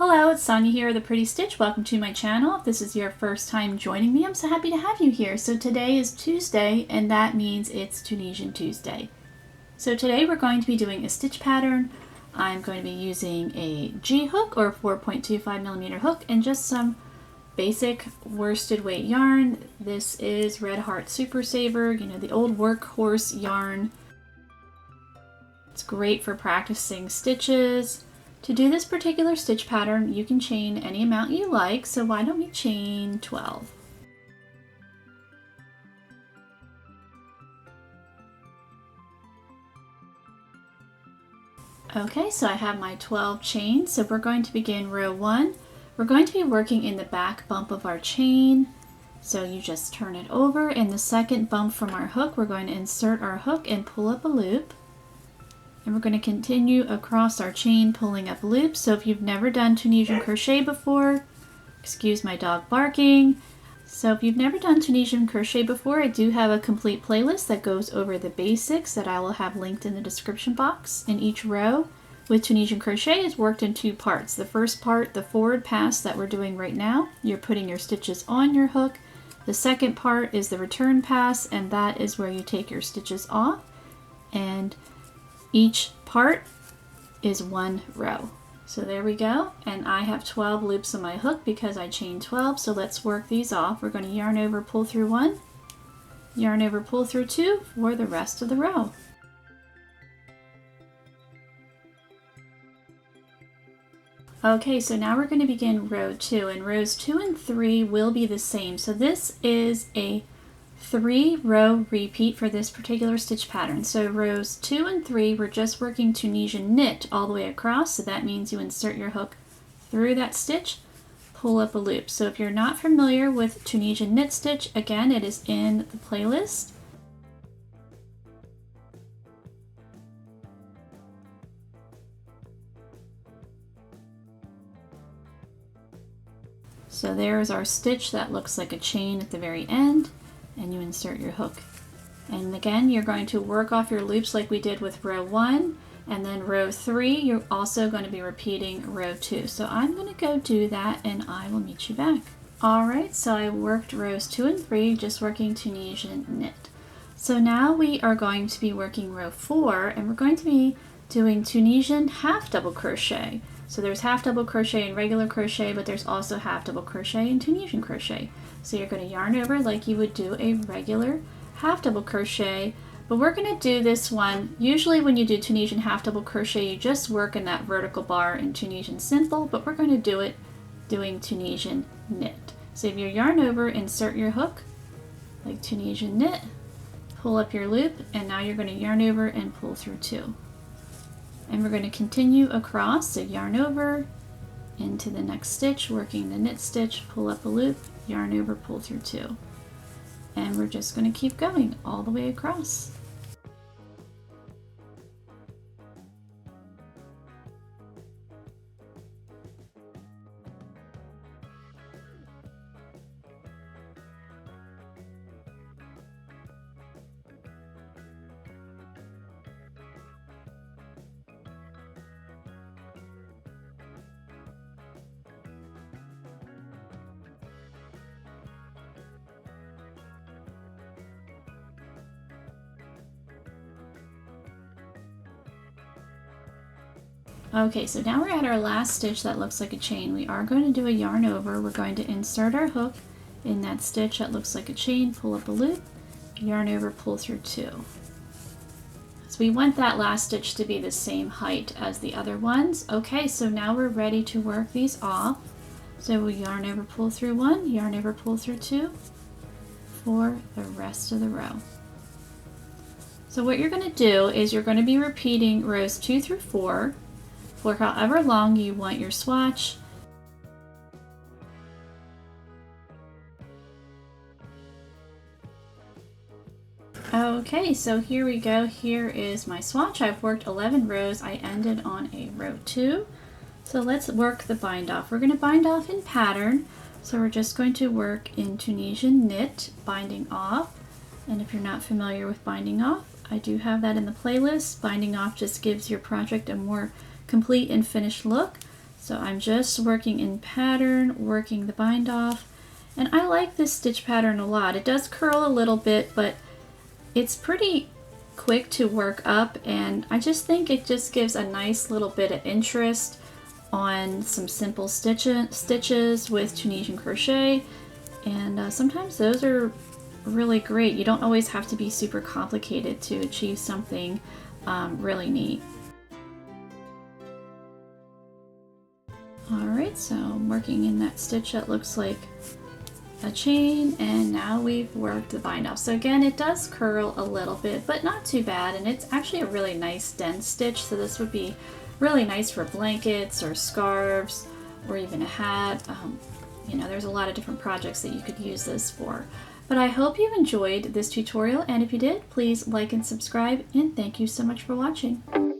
Hello, it's Sonia here, The Pretty Stitch. Welcome to my channel. If this is your first time joining me, I'm so happy to have you here. So today is Tuesday, and that means it's Tunisian Tuesday. So today we're going to be doing a stitch pattern. I'm going to be using a G hook or 4.25mm hook and just some basic worsted weight yarn. This is Red Heart Super Saver, the old workhorse yarn. It's great for practicing stitches. To do this particular stitch pattern, you can chain any amount you like, so why don't we chain 12? Okay, so I have my 12 chains, so we're going to begin row 1. We're going to be working in the back bump of our chain, so you just turn it over. In the second bump from our hook, we're going to insert our hook and pull up a loop. And we're going to continue across our chain pulling up loops. So if you've never done Tunisian crochet before, excuse my dog barking. So if you've never done Tunisian crochet before, I do have a complete playlist that goes over the basics that I will have linked in the description box. In each row with Tunisian crochet is worked in two parts. The first part, the forward pass that we're doing right now, you're putting your stitches on your hook. The second part is the return pass, and that is where you take your stitches off. And each part is one row. So there we go, and I have 12 loops on my hook because I chained 12, so let's work these off. We're going to yarn over, pull through 1, yarn over, pull through 2 for the rest of the row. Okay, so now we're going to begin row 2, and rows 2 and 3 will be the same. So this is a 3-row repeat for this particular stitch pattern. So rows 2 and 3, we're just working Tunisian knit all the way across. So that means you insert your hook through that stitch, pull up a loop. So if you're not familiar with Tunisian knit stitch, again, it is in the playlist. So there's our stitch that looks like a chain at the very end. And you insert your hook. And again, you're going to work off your loops like we did with row 1, and then row 3, you're also going to be repeating row 2. So I'm going to go do that and I will meet you back. Alright, so I worked rows 2 and 3, just working Tunisian knit. So now we are going to be working row 4, and we're going to be doing Tunisian half double crochet. So there's half double crochet in regular crochet, but there's also half double crochet in Tunisian crochet. So you're going to yarn over like you would do a regular half double crochet, but we're going to do this one. Usually when you do Tunisian half double crochet, you just work in that vertical bar in Tunisian simple, but we're going to do it doing Tunisian knit. So if you yarn over, insert your hook like Tunisian knit, pull up your loop, and now you're going to yarn over and pull through 2. And we're going to continue across, so yarn over into the next stitch, working the knit stitch, pull up a loop, yarn over, pull through 2. And we're just going to keep going all the way across. Okay, so now we're at our last stitch that looks like a chain. We are going to do a yarn over. We're going to insert our hook in that stitch that looks like a chain, pull up a loop, yarn over, pull through 2. So we want that last stitch to be the same height as the other ones. Okay, so now we're ready to work these off. So we yarn over, pull through 1, yarn over, pull through 2 for the rest of the row. So what you're going to do is you're going to be repeating rows 2 through 4 for however long you want your swatch. Okay, so here we go. Here is my swatch. I've worked 11 rows. I ended on a row 2. So let's work the bind off. We're going to bind off in pattern. So we're just going to work in Tunisian knit, binding off. And if you're not familiar with binding off, I do have that in the playlist. Binding off just gives your project a more complete and finished look. So I'm just working in pattern, working the bind off, and I like this stitch pattern a lot. It does curl a little bit, but it's pretty quick to work up, and I just think it just gives a nice little bit of interest on some simple stitches with Tunisian crochet, and sometimes those are really great. You don't always have to be super complicated to achieve something really neat. Alright, so I'm working in that stitch that looks like a chain, and now we've worked the bind off. So again, it does curl a little bit, but not too bad, and it's actually a really nice dense stitch, so this would be really nice for blankets or scarves or even a hat. You know, there's a lot of different projects that you could use this for. But I hope you enjoyed this tutorial, and if you did, please like and subscribe, and thank you so much for watching.